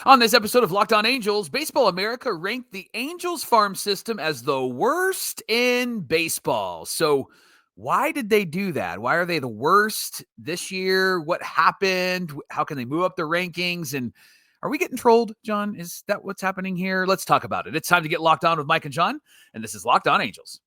On this episode of Locked On Angels, Baseball America ranked the Angels farm system as the worst in baseball. So, why did they do that? Why are they the worst this year? What happened? How can they move up the rankings? And are we getting trolled, John? Is that what's happening here? Let's talk about it. It's time to get locked on with Mike and John, and this is Locked On Angels.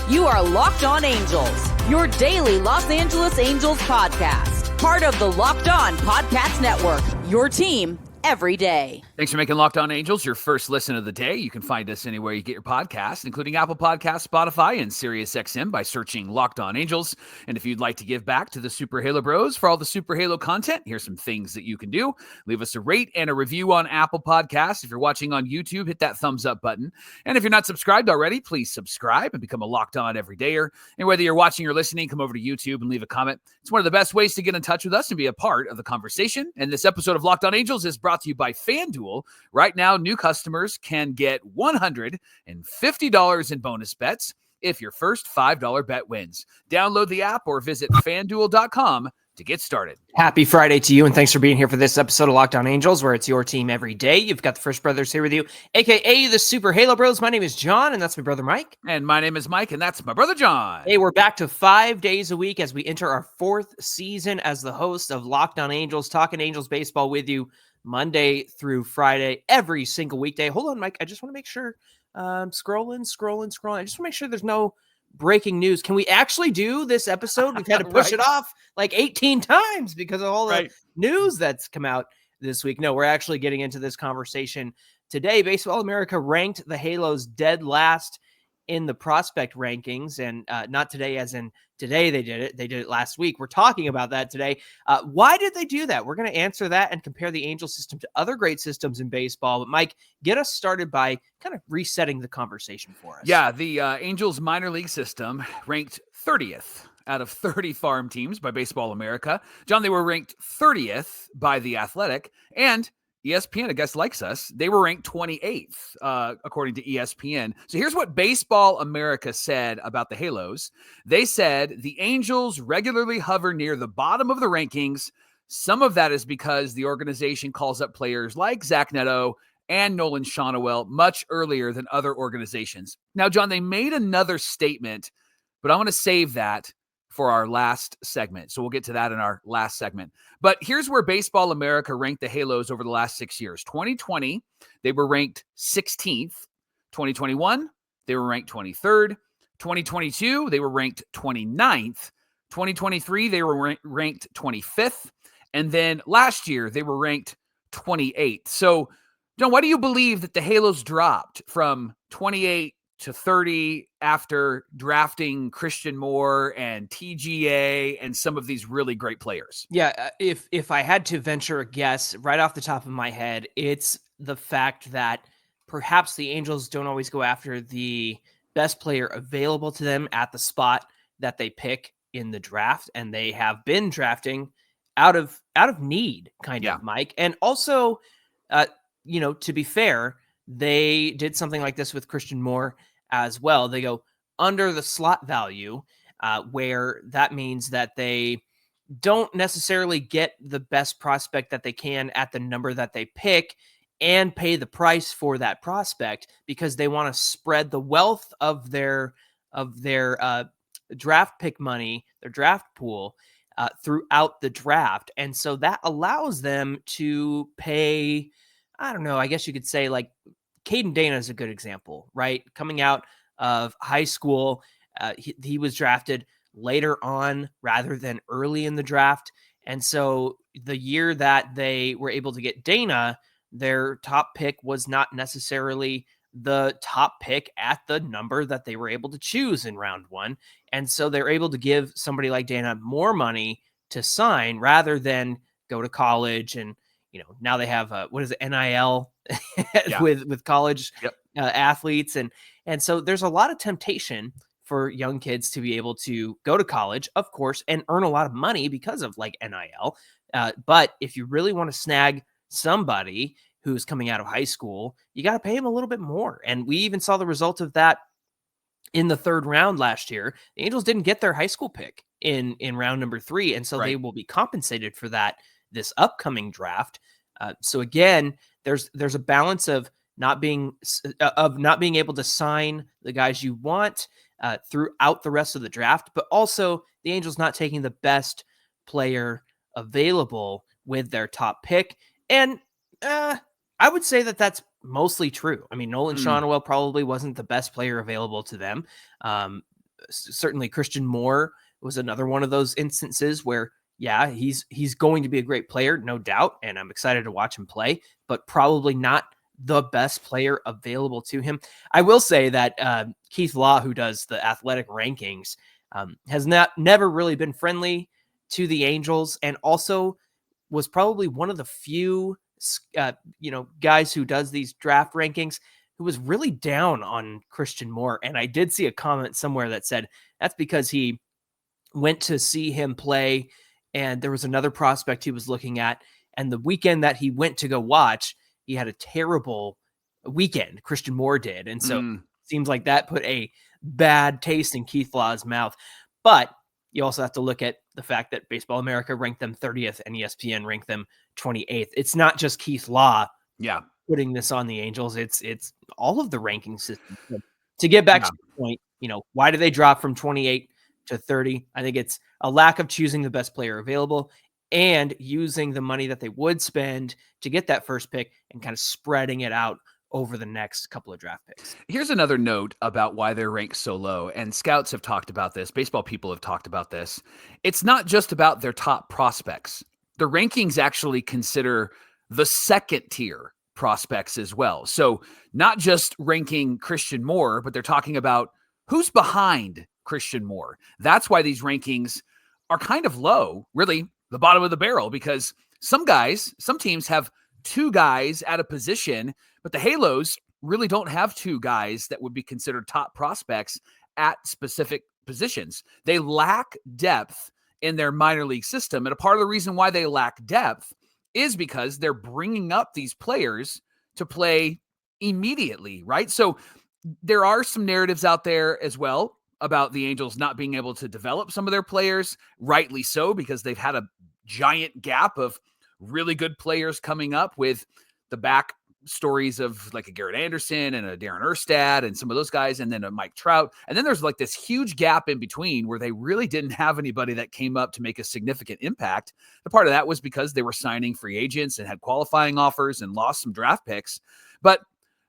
You are Locked On Angels, your daily Los Angeles Angels podcast. Part of the Locked On Podcast Network, your team every day. Thanks for making Locked On Angels your first listen of the day. You can find us anywhere you get your podcasts, including Apple Podcasts, Spotify, and SiriusXM by searching Locked On Angels. And if you'd like to give back to the Super Halo Bros for all the Super Halo content, here's some things that you can do. Leave us a rate and a review on Apple Podcasts. If you're watching on YouTube, hit that thumbs up button. And if you're not subscribed already, please subscribe and become a Locked On everydayer. And whether you're watching or listening, come over to YouTube and leave a comment. It's one of the best ways to get in touch with us and be a part of the conversation. And this episode of Locked On Angels is brought to you by FanDuel. Right now, new customers can get $150 in bonus bets if your first $5 bet wins. Download the app or visit FanDuel.com to get started. Happy Friday to you, and thanks for being here for this episode of Locked On Angels, where it's your team every day. You've got the First Brothers here with you, a.k.a. the Super Halo Bros. My name is John, and that's my brother Mike. And my name is Mike, and that's my brother John. Hey, we're back to 5 days a week as we enter our fourth season as the host of Locked On Angels, talking Angels baseball with you Monday through Friday, every single weekday. Hold on, Mike. I just want to make sure. Scrolling. I just want to make sure there's no breaking news. Can we actually do this episode? We've had to push it off like 18 times because of all the news that's come out this week. No, we're actually getting into this conversation today. Baseball America ranked the Halos dead last in the prospect rankings, and not today as in today they did it. They did it last week. We're talking about that today. Why did they do that? We're going to answer that and compare the Angel system to other great systems in baseball. But Mike, get us started by kind of resetting the conversation for us. Yeah, the Angels minor league system ranked 30th out of 30 farm teams by Baseball America. John, they were ranked 30th by The Athletic, and ESPN, I guess, likes us. They were ranked 28th, according to ESPN. So here's what Baseball America said about the Halos. They said the Angels regularly hover near the bottom of the rankings. Some of that is because the organization calls up players like Zach Neto and Nolan Shonowell much earlier than other organizations. Now, John, they made another statement, but I want to save that for our last segment. So we'll get to that in our last segment. But here's where Baseball America ranked the Halos over the last 6 years. 2020, they were ranked 16th. 2021, they were ranked 23rd. 2022, they were ranked 29th. 2023, they were ranked 25th. And then last year, they were ranked 28th. So, John, why do you believe that the Halos dropped from 28 to 30 after drafting Christian Moore and TGA and some of these really great players? Yeah, if I had to venture a guess right off the top of my head, it's the fact that perhaps the Angels don't always go after the best player available to them at the spot that they pick in the draft, and they have been drafting out of need, kind of, Mike. And also, to be fair, they did something like this with Christian Moore as well. They go under the slot value, where that means that they don't necessarily get the best prospect that they can at the number that they pick and pay the price for that prospect because they want to spread the wealth of their draft pick money, their draft pool, throughout the draft. And so that allows them to pay, I don't know, I guess you could say like Caden Dana is a good example, right? Coming out of high school, he was drafted later on rather than early in the draft. And so the year that they were able to get Dana, their top pick was not necessarily the top pick at the number that they were able to choose in round one. And so they're able to give somebody like Dana more money to sign rather than go to college. And, now they have NIL with college athletes. And so there's a lot of temptation for young kids to be able to go to college, of course, and earn a lot of money because of like NIL. But if you really want to snag somebody who's coming out of high school, you got to pay him a little bit more. And we even saw the result of that in the third round last year. The Angels didn't get their high school pick in round number 3, and so Right. they will be compensated for that this upcoming draft. So again, there's a balance of not being able to sign the guys you want throughout the rest of the draft, but also the Angels not taking the best player available with their top pick. And I would say that that's mostly true. I mean, Nolan Shonowell probably wasn't the best player available to them. Certainly Christian Moore was another one of those instances where, yeah, he's going to be a great player, no doubt, and I'm excited to watch him play, but probably not the best player available to him. I will say that Keith Law, who does the athletic rankings, has never really been friendly to the Angels, and also was probably one of the few guys who does these draft rankings who was really down on Christian Moore. And I did see a comment somewhere that said that's because he went to see him play and there was another prospect he was looking at, and the weekend that he went to go watch, he had a terrible weekend. Christian Moore did. And so it seems like that put a bad taste in Keith Law's mouth. But you also have to look at the fact that Baseball America ranked them 30th and ESPN ranked them 28th. It's not just Keith Law putting this on the Angels. It's all of the ranking systems. To get back to the point, why do they drop from 28 to 30? I think it's a lack of choosing the best player available and using the money that they would spend to get that first pick and kind of spreading it out over the next couple of draft picks. Here's another note about why they're ranked so low, and scouts have talked about this. Baseball people have talked about this. It's not just about their top prospects. The rankings actually consider the second tier prospects as well. So not just ranking Christian Moore, but they're talking about who's behind Christian Moore. That's why these rankings are kind of low, really the bottom of the barrel, because some teams have 2 guys at a position, but the Halos really don't have 2 guys that would be considered top prospects at specific positions. They lack depth in their minor league system. And a part of the reason why they lack depth is because they're bringing up these players to play immediately, right? So there are some narratives out there as well about the Angels not being able to develop some of their players, rightly so, because they've had a giant gap of really good players coming up with the back stories of like a Garrett Anderson and a Darren Erstad and some of those guys, and then a Mike Trout. And then there's like this huge gap in between where they really didn't have anybody that came up to make a significant impact. The part of that was because they were signing free agents and had qualifying offers and lost some draft picks. But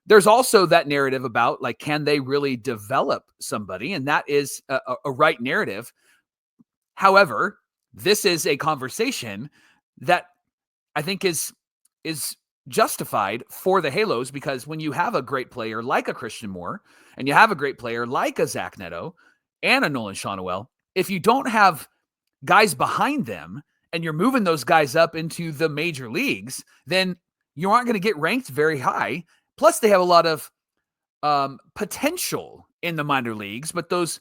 there's also that narrative about like, can they really develop somebody? And that is a right narrative. However, this is a conversation that I think is justified for the Halos, because when you have a great player like a Christian Moore and you have a great player like a Zach Neto and a Nolan Shonowell, if you don't have guys behind them and you're moving those guys up into the major leagues, then you aren't going to get ranked very high. Plus, they have a lot of potential in the minor leagues, but those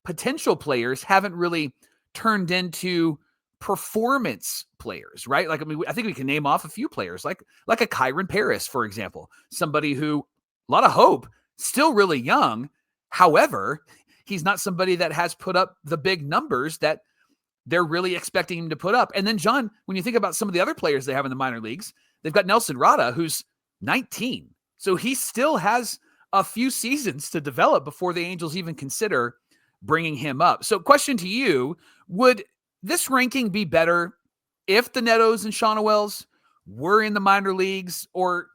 potential players haven't really turned into performance players, right? Like, I mean, I think we can name off a few players, like a Kyron Paris, for example, somebody who a lot of hope, still really young. However, he's not somebody that has put up the big numbers that they're really expecting him to put up. And then, John, when you think about some of the other players they have in the minor leagues, they've got Nelson Rada, who's 19. So he still has a few seasons to develop before the Angels even consider bringing him up. So question to you, would this ranking be better if the Netos and Shonowells were in the minor leagues, or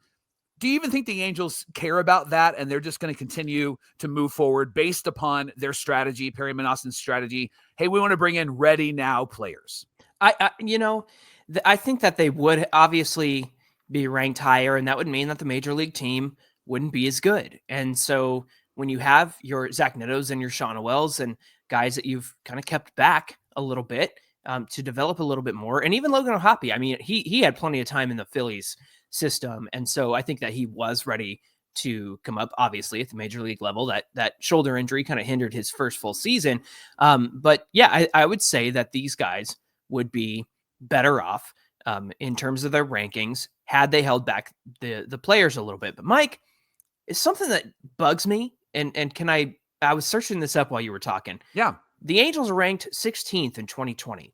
do you even think the Angels care about that and they're just going to continue to move forward based upon their strategy, Perry Manassen's strategy? Hey, we want to bring in ready now players. I think that they would obviously be ranked higher, and that would mean that the major league team wouldn't be as good. And so when you have your Zach Netos and your Shonowells and guys that you've kind of kept back a little bit to develop a little bit more, and even Logan O'Hoppe, I mean, he had plenty of time in the Phillies system, and so I think that he was ready to come up, obviously, at the major league level. That shoulder injury kind of hindered his first full season. But yeah, I would say that these guys would be better off in terms of their rankings had they held back the players a little bit. But Mike, it's something that bugs me, and I was searching this up while you were talking. Yeah. the Angels are ranked 16th in 2020.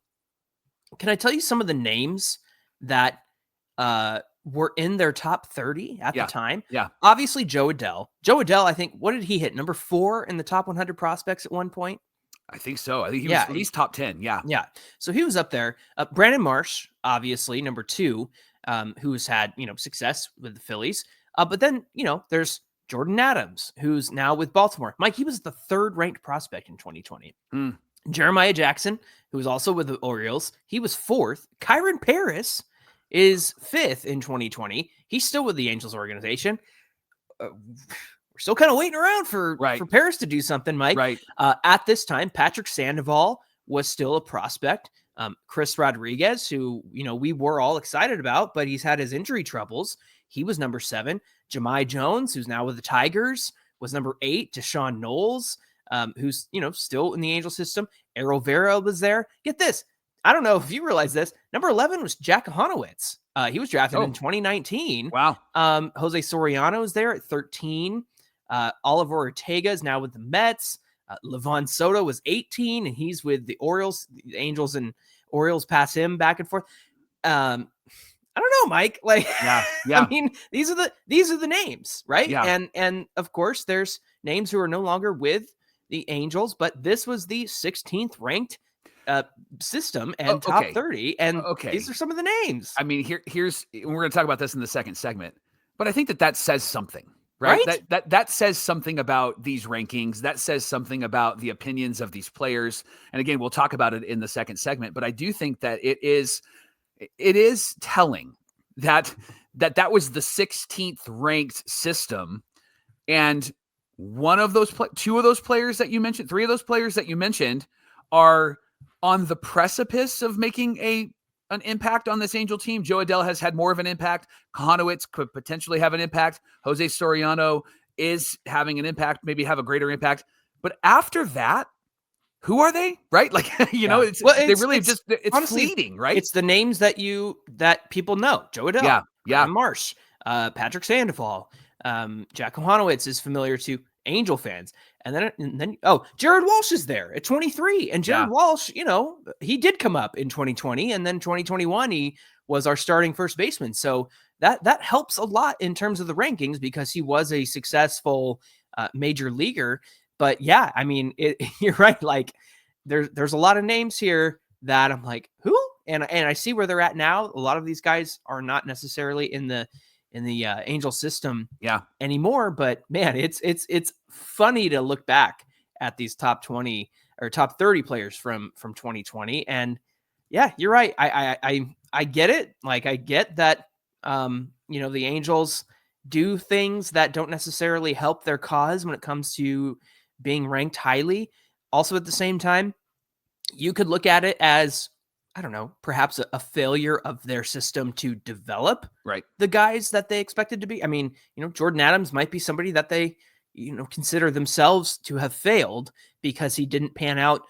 Can I tell you some of the names that were in their top 30 at the time? Yeah. Obviously, Joe Adell. Joe Adell, I think, what did he hit? Number 4 in the top 100 prospects at one point? I think so. I think he was at least top 10. Yeah. Yeah. So he was up there. Brandon Marsh, obviously, number 2, who's had, success with the Phillies. But then, there's Jordan Adams, who's now with Baltimore. Mike, he was the 3rd ranked prospect in 2020. Jeremiah Jackson, who was also with the Orioles, he was 4th. Kyron Paris is 5th in 2020. He's still with the Angels organization. We're still kind of waiting around for Paris to do something, Mike. Right. At this time, Patrick Sandoval was still a prospect. Chris Rodriguez, who, we were all excited about, but he's had his injury troubles. He was number 7. Jahmai Jones, who's now with the Tigers, was number 8. Deshaun Knowles, who's, still in the Angel system. Errol Vera was there. Get this. I don't know if you realize this. Number 11 was Jack Hanowitz. He was drafted in 2019. Wow. Jose Soriano is there at 13. Oliver Ortega is now with the Mets. Levon Soto was 18, and he's with the Orioles. The Angels and Orioles pass him back and forth. I don't know, Mike. Yeah. I mean, these are the names, right? Yeah. And of course, there's names who are no longer with the Angels, but this was the 16th ranked system and top 30, and these are some of the names. I mean, here's we're going to talk about this in the second segment, but I think that says something. Right? That says something about these rankings. That says something about the opinions of these players. And again, we'll talk about it in the second segment, but I do think that it is telling that was the 16th ranked system. And one of those, 2 of those players that you mentioned, 3 of those players that you mentioned are on the precipice of making an impact on this Angel team. Joe Adell has had more of an impact. Hanowitz could potentially have an impact. Jose Soriano is having an impact, maybe have a greater impact. But after that, who are they? Right? It's honestly fleeting, right? It's the names that people know. Joe Adell, Marsh, Patrick Sandoval, Jack Hanowitz is familiar to Angel fans. And then Jared Walsh is there at 23. And Jared Walsh, he did come up in 2020, and then 2021 he was our starting first baseman. So that helps a lot in terms of the rankings because he was a successful major leaguer. But yeah, I mean, you're right. Like there's a lot of names here that I'm like, who? And I see where they're at now. A lot of these guys are not necessarily in the Angel system anymore, but man, it's funny to look back at these top 20 or top 30 players from 2020. And yeah, you're right. I get it. Like I get that, the Angels do things that don't necessarily help their cause when it comes to being ranked highly. Also at the same time, you could look at it as, I don't know, perhaps a failure of their system to develop the guys that they expected to be. I mean, Jordan Adams might be somebody that they, consider themselves to have failed because he didn't pan out,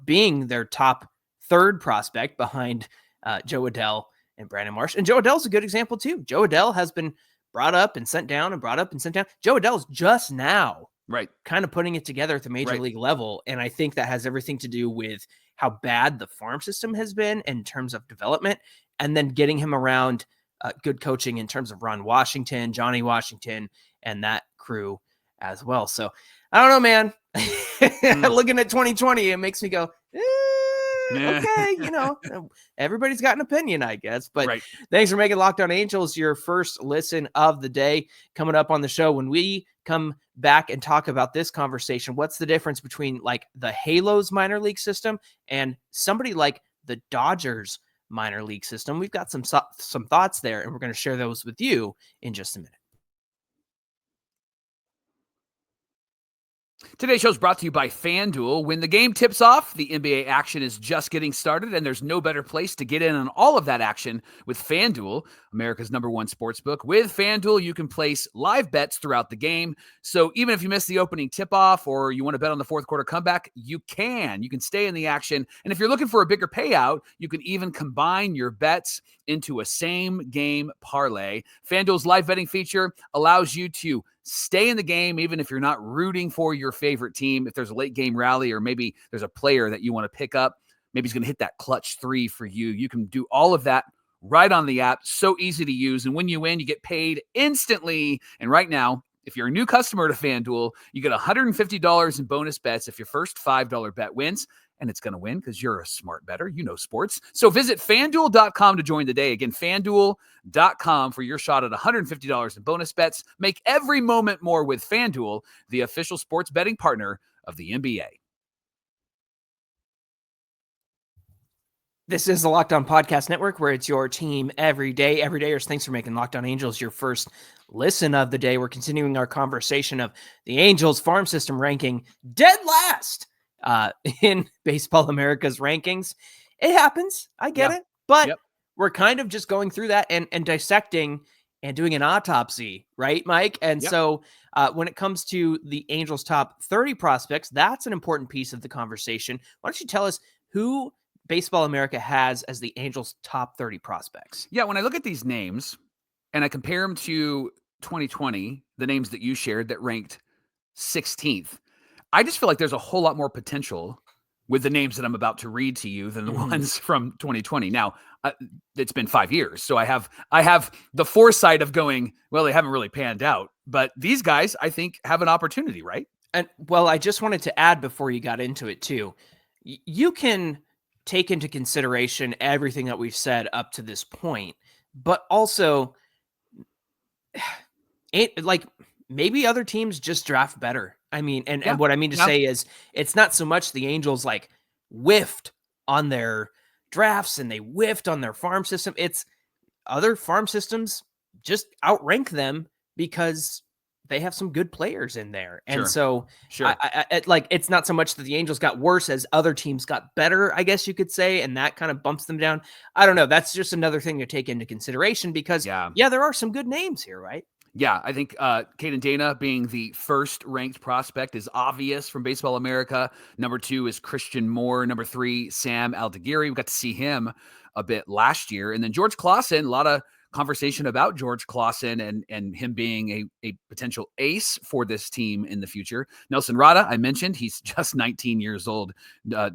being their top 3rd prospect behind Joe Adell and Brandon Marsh. And Joe Adell's a good example too. Joe Adell has been brought up and sent down and brought up and sent down. Joe Adell's just now kind of putting it together at the major league level. And I think that has everything to do with how bad the farm system has been in terms of development, and then getting him around good coaching in terms of Ron Washington, Johnny Washington, and that crew as well. So I don't know, man. Looking at 2020, it makes me go, okay, everybody's got an opinion, I guess. But thanks for making Locked On Angels your first listen of the day. Coming up on the show, when we come back and talk about this conversation, what's the difference between like the Halos minor league system and somebody like the Dodgers minor league system? We've got some thoughts there, and we're going to share those with you in just a minute. Today's show is brought to you by FanDuel. When the game tips off, the NBA action is just getting started, and there's no better place to get in on all of that action with FanDuel, America's #1 sportsbook. With FanDuel, you can place live bets throughout the game. So even if you miss the opening tip-off or you want to bet on the fourth quarter comeback, you can. You can stay in the action. And if you're looking for a bigger payout, you can even combine your bets into a same-game parlay. FanDuel's live betting feature allows you to stay in the game, even if you're not rooting for your favorite team. If there's a late game rally, or maybe there's a player that you want to pick up, maybe he's going to hit that clutch 3 for you. You can do all of that right on the app. So easy to use. And when you win, you get paid instantly. And right now, if you're a new customer to FanDuel, you get $150 in bonus bets if your first $5 bet wins. And it's going to win because you're a smart bettor. You know sports. So visit FanDuel.com to join the day. Again, FanDuel.com for your shot at $150 in bonus bets. Make every moment more with FanDuel, the official sports betting partner of the NBA. This is the Locked On Podcast Network, where it's your team every day. Every day, thanks for making Locked On Angels your first listen of the day. We're continuing our conversation of the Angels farm system ranking dead last in Baseball America's rankings. It happens. I get it. But we're kind of just going through that and dissecting and doing an autopsy, right, Mike? And so when it comes to the Angels' top 30 prospects, that's an important piece of the conversation. Why don't you tell us who Baseball America has as the Angels' top 30 prospects? Yeah, when I look at these names and I compare them to 2020, the names that you shared that ranked 16th, I just feel like there's a whole lot more potential with the names that I'm about to read to you than the ones from 2020. Now, it's been 5 years, so I have the foresight of going, well, they haven't really panned out, but these guys, I think, have an opportunity, right? And well, I just wanted to add before you got into it too, you can take into consideration everything that we've said up to this point, but also maybe other teams just draft better. I mean, and what I mean to say is it's not so much the Angels like whiffed on their drafts and they whiffed on their farm system. It's other farm systems just outrank them because they have some good players in there. And so it's not so much that the Angels got worse as other teams got better, I guess you could say, and that kind of bumps them down. I don't know. That's just another thing to take into consideration because there are some good names here, right? Yeah, I think Caden Dana being the first ranked prospect is obvious from Baseball America. Number 2 is Christian Moore. Number 3, Sam Aldeguerri. We got to see him a bit last year. And then George Clausen, a lot of conversation about George Clausen and him being a potential ace for this team in the future. Nelson Rada, I mentioned, he's just 19 years old.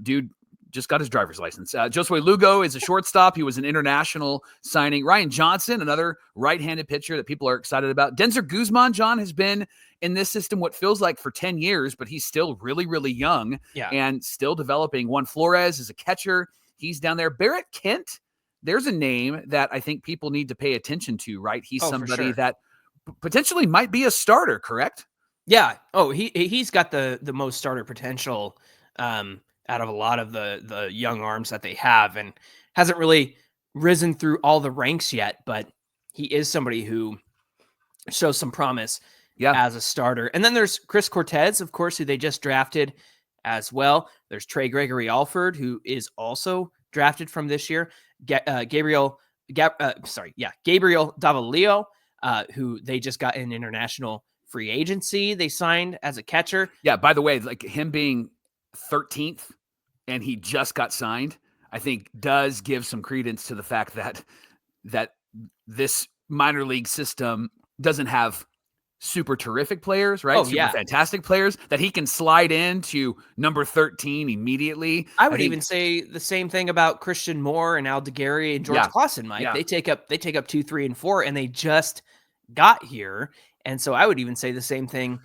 Dude just got his driver's license. Josue Lugo is a shortstop. He was an international signing. Ryan Johnson, another right-handed pitcher that people are excited about. Denzer Guzman, John, has been in this system what feels like for 10 years, but he's still really, really young and still developing. Juan Flores is a catcher. He's down there. Barrett Kent, there's a name that I think people need to pay attention to, right? He's somebody that potentially might be a starter, correct? Yeah. Oh, he's got the most starter potential out of a lot of the young arms that they have, and hasn't really risen through all the ranks yet, but he is somebody who shows some promise as a starter. And then there's Chris Cortez, of course, who they just drafted as well. There's Trey Gregory Alford, who is also drafted from this year. Gabriel Davalillo, who they just got in international free agency. They signed as a catcher. Yeah, by the way, like him being 13th and he just got signed, I think does give some credence to the fact that this minor league system doesn't have super terrific players, right? Fantastic players that he can slide into number 13 immediately. I would even say the same thing about Christian Moore and Aldeguerri and George Clausen, Mike. They take up 2, 3, and 4, and they just got here. And so I would even say the same thing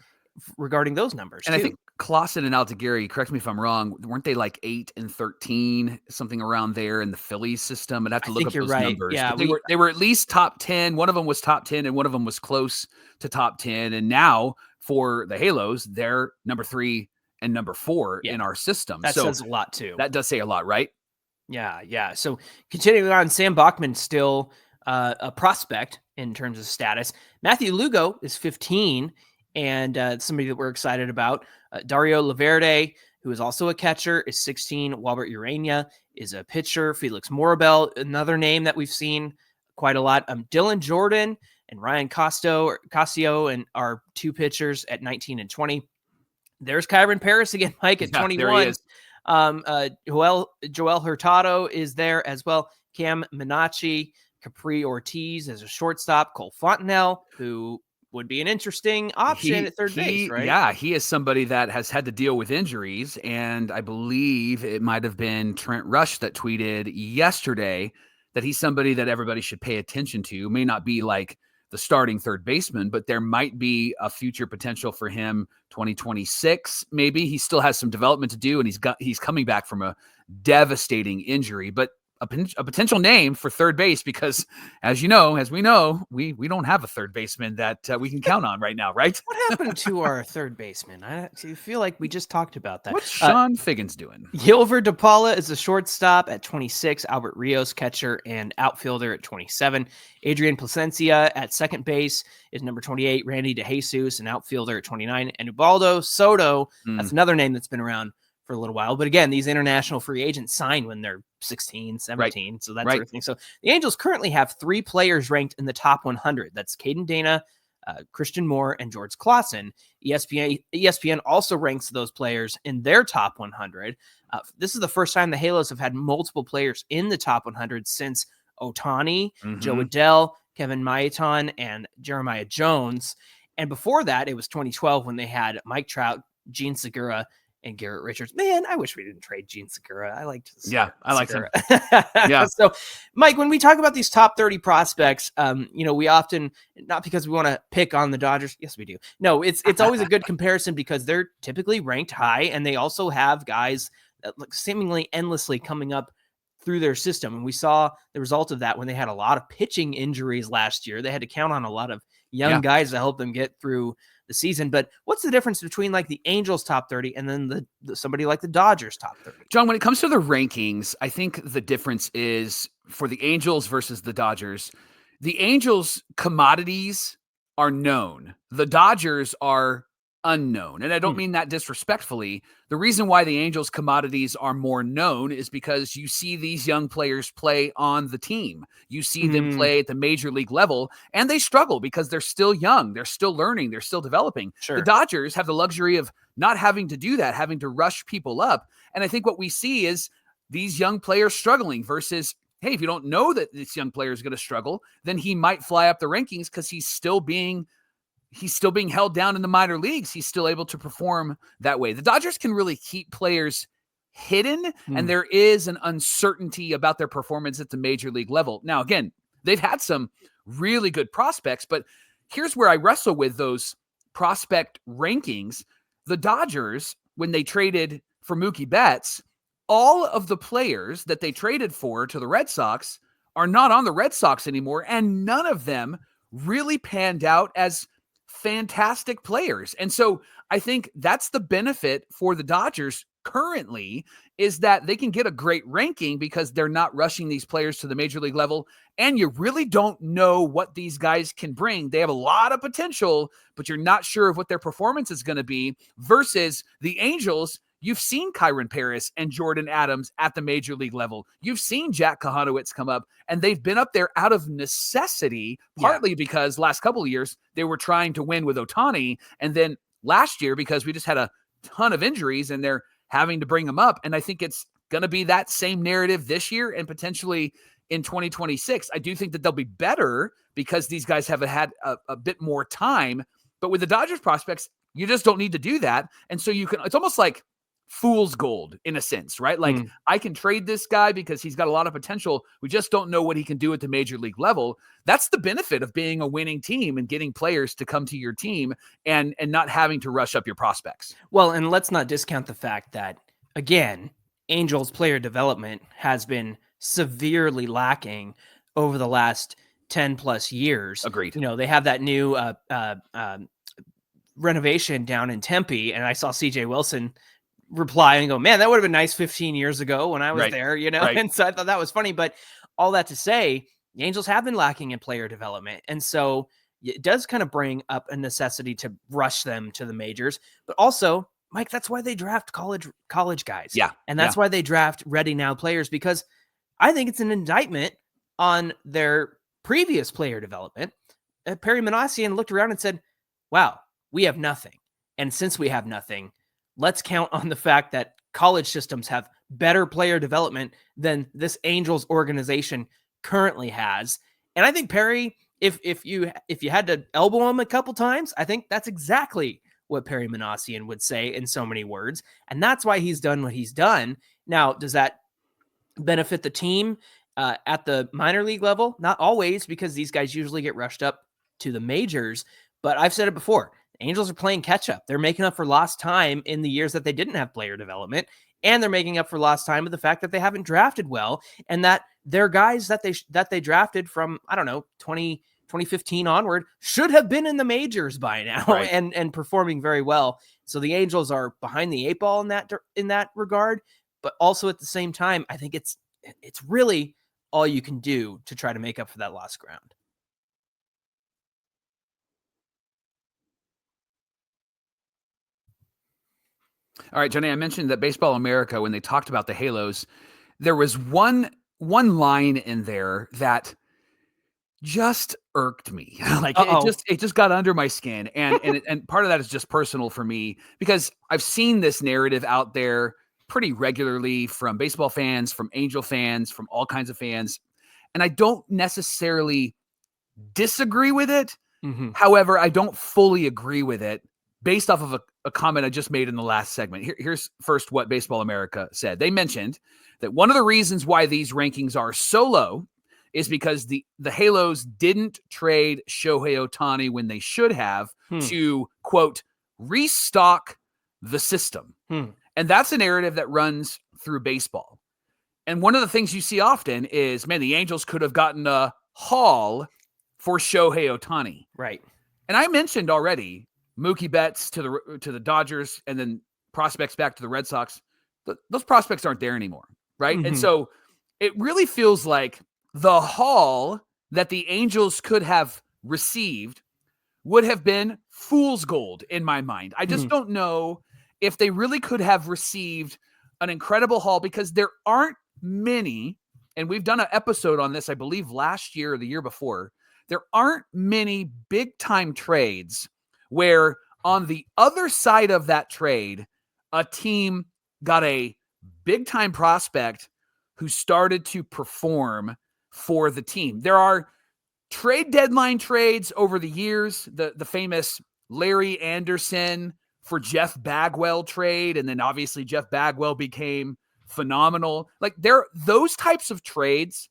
regarding those numbers. And I think Clausen and Aldeguerri, correct me if I'm wrong, weren't they like 8 and 13, something around there in the Phillies system? I'd have to look up those numbers. Yeah, they were at least top 10. One of them was top 10 and one of them was close to top 10. And now for the Halos, they're number 3 and number 4 in our system. That says a lot too. That does say a lot, right? Yeah. So continuing on, Sam Bachman still a prospect in terms of status. Matthew Lugo is 15 and somebody that we're excited about. Dario Laverde, who is also a catcher, is 16. Walbert Urania is a pitcher. Felix Morabel, another name that we've seen quite a lot. Dylan Jordan and Ryan Casio and our 2 pitchers at 19 and 20. There's Kyron Paris again, Mike, at 21. There he is. Joel Hurtado is there as well. Cam Minacci, Capri Ortiz as a shortstop. Cole Fontenelle, who would be an interesting option at third base, right? Yeah, he is somebody that has had to deal with injuries, and I believe it might have been Trent Rush that tweeted yesterday that he's somebody that everybody should pay attention to. May not be like the starting third baseman, but there might be a future potential for him 2026. Maybe he still has some development to do, and he's coming back from a devastating injury, but a potential name for third base, because as we know, we don't have a third baseman that we can count on right now, right? What happened to our third baseman? I feel like we just talked about that. What's Sean Figgins doing? Gilbert DePaula is the shortstop at 26, Albert Rios catcher and outfielder at 27. Adrian Placencia at second base is number 28. Randy DeJesus, an outfielder at 29. And Ubaldo Soto, that's another name that's been around for a little while. But again, these international free agents sign when they're 16, 17, right. So that sort of thing. So the Angels currently have 3 players ranked in the top 100. That's Caden Dana, Christian Moore, and George Clausen. ESPN also ranks those players in their top 100. This is the first time the Halos have had multiple players in the top 100 since Otani, Joe Adell, Kevin Maitan, and Jeremiah Jones. And before that, it was 2012 when they had Mike Trout, Gene Segura, and Garrett Richards. Man, I wish we didn't trade Gene Segura. I liked I like him. Yeah. So, Mike, when we talk about these top 30 prospects, we often, not because we want to pick on the Dodgers. Yes, we do. No, it's always a good comparison because they're typically ranked high, and they also have guys that look seemingly endlessly coming up through their system. And we saw the result of that when they had a lot of pitching injuries last year. They had to count on a lot of young guys to help them get through the season. But what's the difference between like the Angels top 30 and then somebody like the Dodgers top 30? John, when it comes to the rankings, I think the difference is for the Angels versus the Dodgers. The Angels commodities are known. The Dodgers are unknown. And I don't mean that disrespectfully. The reason why the Angels commodities are more known is because you see these young players play on the team. You see them play at the major league level, and they struggle because they're still young. They're still learning. They're still developing. Sure. The Dodgers have the luxury of not having to do that, having to rush people up. And I think what we see is these young players struggling versus, hey, if you don't know that this young player is going to struggle, then he might fly up the rankings because he's still being held down in the minor leagues. He's still able to perform that way. The Dodgers can really keep players hidden, and there is an uncertainty about their performance at the major league level. Now, again, they've had some really good prospects, but here's where I wrestle with those prospect rankings. The Dodgers, when they traded for Mookie Betts, all of the players that they traded for to the Red Sox are not on the Red Sox anymore, and none of them really panned out as fantastic players. And so I think that's the benefit for the Dodgers currently, is that they can get a great ranking because they're not rushing these players to the major league level. And you really don't know what these guys can bring. They have a lot of potential, but you're not sure of what their performance is going to be, versus the Angels. You've seen Kyron Paris and Jordan Adams at the major league level. You've seen Jack Kahanowitz come up, and they've been up there out of necessity, partly because last couple of years they were trying to win with Otani, and then last year because we just had a ton of injuries and they're having to bring them up. And I think it's going to be that same narrative this year and potentially in 2026. I do think that they'll be better because these guys have had a bit more time. But with the Dodgers prospects, you just don't need to do that. And so it's almost like fool's gold in a sense, right? Like I can trade this guy because he's got a lot of potential. We just don't know what he can do at the major league level. That's the benefit of being a winning team and getting players to come to your team and not having to rush up your prospects. Well, and let's not discount the fact that, again, Angels player development has been severely lacking over the last 10 plus years. Agreed. They have that new renovation down in Tempe, and I saw CJ Wilson reply and go, man, that would have been nice 15 years ago when I was there, And so I thought that was funny. But all that to say, the Angels have been lacking in player development. And so it does kind of bring up a necessity to rush them to the majors. But also, Mike, that's why they draft college guys. Yeah. And that's why they draft ready now players, because I think it's an indictment on their previous player development. Perry Manassian looked around and said, wow, we have nothing. And since we have nothing, let's count on the fact that college systems have better player development than this Angels organization currently has. And I think Perry if you had to elbow him a couple times, I think that's exactly what Perry Manassian would say in so many words. And that's why he's done what he's done. Now, does that benefit the team at the minor league level? Not always, because these guys usually get rushed up to the majors. But I've said it before, the Angels are playing catch up. They're making up for lost time in the years that they didn't have player development. And they're making up for lost time with the fact that they haven't drafted well, and that their guys that they drafted from, I don't know, 2015 onward should have been in the majors by now, Right. and performing very well. So the Angels are behind the eight ball in that regard, but also at the same time, I think it's really all you can do to try to make up for that lost ground. All right, Johnny, I mentioned that Baseball America, when they talked about the Halos, there was one line in there that just irked me. Like it just got under my skin. And part of that is just personal for me, because I've seen this narrative out there pretty regularly from baseball fans, from Angel fans, from all kinds of fans. And I don't necessarily disagree with it. Mm-hmm. However, I don't fully agree with it based off of a comment I just made in the last segment. Here's first what Baseball America said. They mentioned that one of the reasons why these rankings are so low is because the Halos didn't trade Shohei Ohtani when they should have to, quote, restock the system. And that's a narrative that runs through baseball. And one of the things you see often is, man, the Angels could have gotten a haul for Shohei Ohtani. Right. And I mentioned already Mookie Betts to the Dodgers, and then prospects back to the Red Sox. Those prospects aren't there anymore, right? Mm-hmm. And so it really feels like the haul that the Angels could have received would have been fool's gold in my mind. I just don't know if they really could have received an incredible haul, because there aren't many, and we've done an episode on this, I believe last year or the year before, there aren't many big-time trades where on the other side of that trade, a team got a big-time prospect who started to perform for the team. There are trade deadline trades over the years, the famous Larry Anderson for Jeff Bagwell trade, and then obviously Jeff Bagwell became phenomenal. Like, those types of trades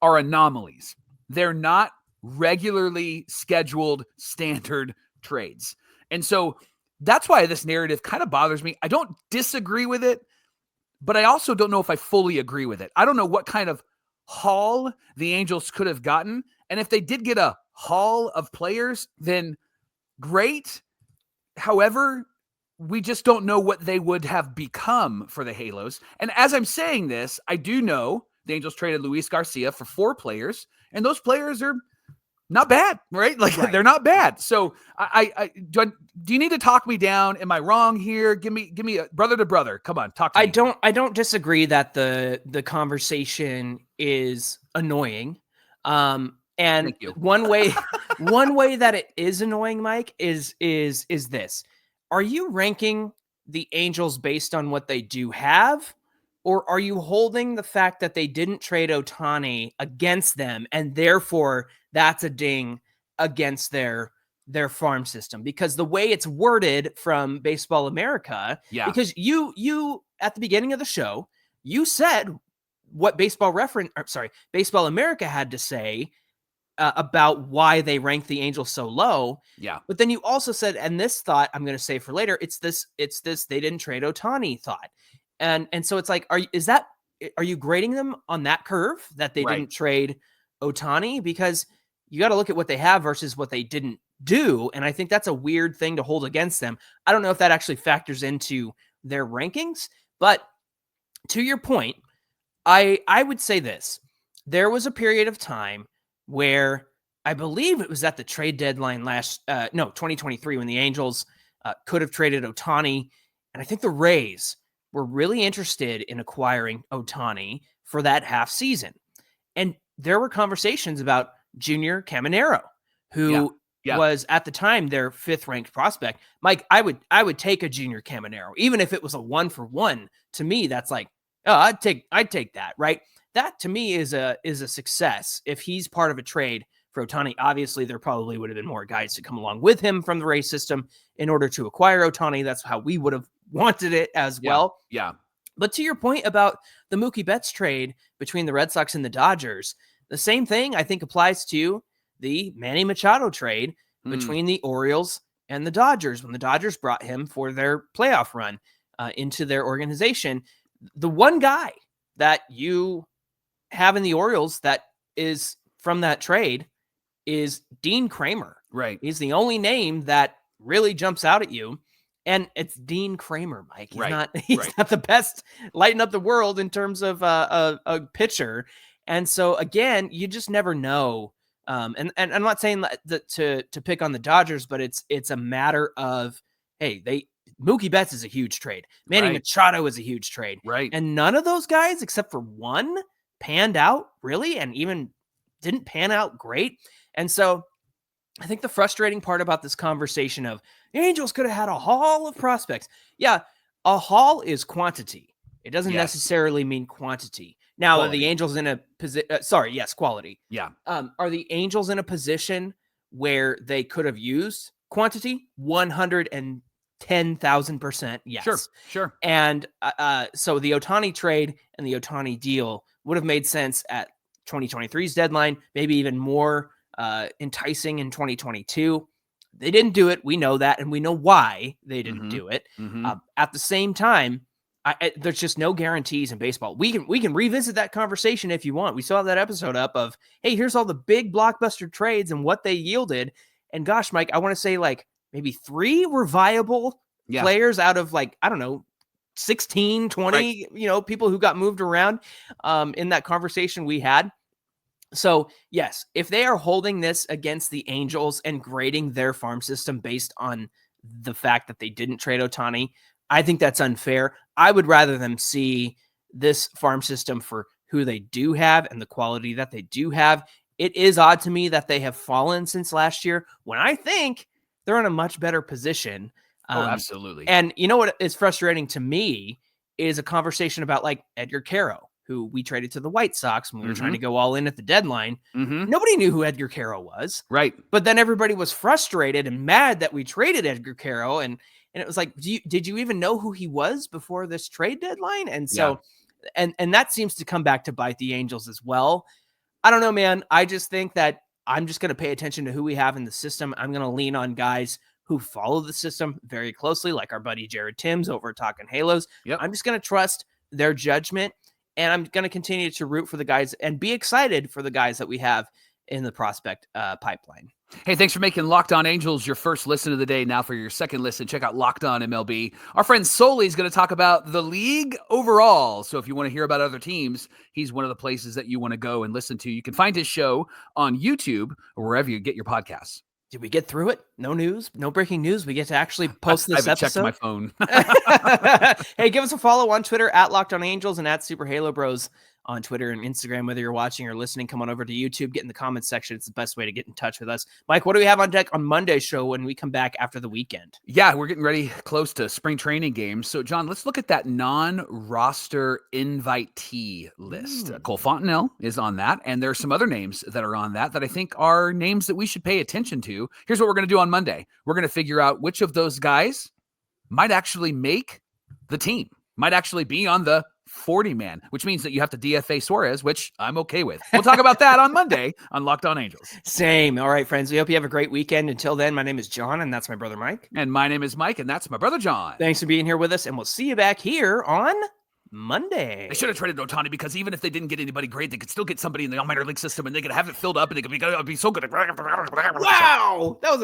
are anomalies. They're not regularly scheduled standard trades. And so that's why this narrative kind of bothers me. I don't disagree with it, but I also don't know if I fully agree with it. I don't know what kind of haul the Angels could have gotten. And if they did get a haul of players, then great. However, we just don't know what they would have become for the Halos. And as I'm saying this, I do know the Angels traded Luis Garcia for 4 players, and those players are not bad, right? Like, they're not bad. So do you need to talk me down? Am I wrong here? Give me a brother to brother. Come on, talk to me. I don't disagree that the conversation is annoying. And Thank you. one way that it is annoying, Mike, is this. Are you ranking the Angels based on what they do have, or are you holding the fact that they didn't trade Otani against them, and therefore that's a ding against their farm system? Because the way it's worded from Baseball America, because you at the beginning of the show, you said what Baseball America had to say about why they ranked the Angels so low. Yeah. But then you also said, and this thought I'm going to say for later, it's this they didn't trade Otani thought. And so it's like, are you grading them on that curve that they didn't trade Otani? Because you got to look at what they have versus what they didn't do. And I think that's a weird thing to hold against them. I don't know if that actually factors into their rankings, but to your point, I would say this. There was a period of time where I believe it was at the trade deadline 2023, when the Angels could have traded Otani. And I think the Rays were really interested in acquiring Otani for that half season. And there were conversations about Junior Caminero, who was at the time their 5th ranked prospect. Mike, I would take a Junior Caminero, even if it was a 1-for-1. To me, that's like, oh, I'd take that, right? That to me is a success if he's part of a trade for Ohtani. Obviously, there probably would have been more guys to come along with him from the Rays system in order to acquire Ohtani. That's how we would have wanted it as well. Yeah. But to your point about the Mookie Betts trade between the Red Sox and the Dodgers, the same thing I think applies to the Manny Machado trade between the Orioles and the Dodgers when the Dodgers brought him for their playoff run into their organization. The one guy that you have in the Orioles that is from that trade is Dean Kramer. Right. He's the only name that really jumps out at you. And it's Dean Kramer, Mike. He's not the best lighting up the world in terms of a pitcher. And so again, you just never know. And I'm not saying that to pick on the Dodgers, but it's a matter of, hey, Mookie Betts is a huge trade. Manny Machado is a huge trade. Right. And none of those guys, except for one, panned out really, and even didn't pan out great. And so I think the frustrating part about this conversation of the Angels could have had a haul of prospects. Yeah, a haul is quantity. It doesn't necessarily mean quantity. Now, quality. Are the Angels in a position? Quality. Yeah. Are the Angels in a position where they could have used quantity? 110,000%. Yes. Sure. And so the Otani trade and the Otani deal would have made sense at 2023's deadline, maybe even more enticing in 2022. They didn't do it. We know that, and we know why they didn't do it. At the same time, there's just no guarantees in baseball. We can revisit that conversation if you want. We saw that episode up of, hey, here's all the big blockbuster trades and what they yielded. And gosh, Mike, I want to say like maybe 3 were viable players out of 16, 20, people who got moved around in that conversation we had. So yes, if they are holding this against the Angels and grading their farm system based on the fact that they didn't trade Ohtani, I think that's unfair. I would rather them see this farm system for who they do have and the quality that they do have. It is odd to me that they have fallen since last year when I think they're in a much better position. Absolutely. And you know what is frustrating to me is a conversation about Edgar Caro, who we traded to the White Sox when we were trying to go all in at the deadline. Nobody knew who Edgar Caro was. Right. But then everybody was frustrated and mad that we traded Edgar Caro. And it was like, did you even know who he was before this trade deadline? And so, and that seems to come back to bite the Angels as well. I don't know, man. I just think that I'm just going to pay attention to who we have in the system. I'm going to lean on guys who follow the system very closely, like our buddy Jared Timms over at Talkin' Halos. I'm just going to trust their judgment. And I'm going to continue to root for the guys and be excited for the guys that we have in the prospect pipeline. Hey, thanks for making Locked On Angels your first listen of the day. Now for your second listen, check out Locked On MLB. Our friend Soli is going to talk about the league overall. So if you want to hear about other teams, he's one of the places that you want to go and listen to. You can find his show on YouTube or wherever you get your podcasts. Did we get through it? No news? No breaking news? We get to actually post this episode? I haven't checked my phone. Hey, give us a follow on Twitter at Locked On Angels and at Super Halo Bros on Twitter and Instagram. Whether you're watching or listening, come on over to YouTube, get in the comments section. It's the best way to get in touch with us. Mike, what do we have on deck on Monday's show when we come back after the weekend? Yeah, we're getting ready close to spring training games. So, John, let's look at that non-roster invitee list. Cole Fontenelle is on that, and there are some other names that are on that I think are names that we should pay attention to. Here's what we're going to do on Monday. We're going to figure out which of those guys might actually make the team, might actually be on the 40-man, which means that you have to DFA Suarez, which I'm okay with. We'll talk about that on Monday on Locked On Angels. Same. All right, friends. We hope you have a great weekend. Until then, my name is John, and that's my brother Mike. And my name is Mike, and that's my brother John. Thanks for being here with us, and we'll see you back here on Monday. They should have traded Otani because even if they didn't get anybody great, they could still get somebody in the minor league system, and they could have it filled up, and they could be so good. Wow! That was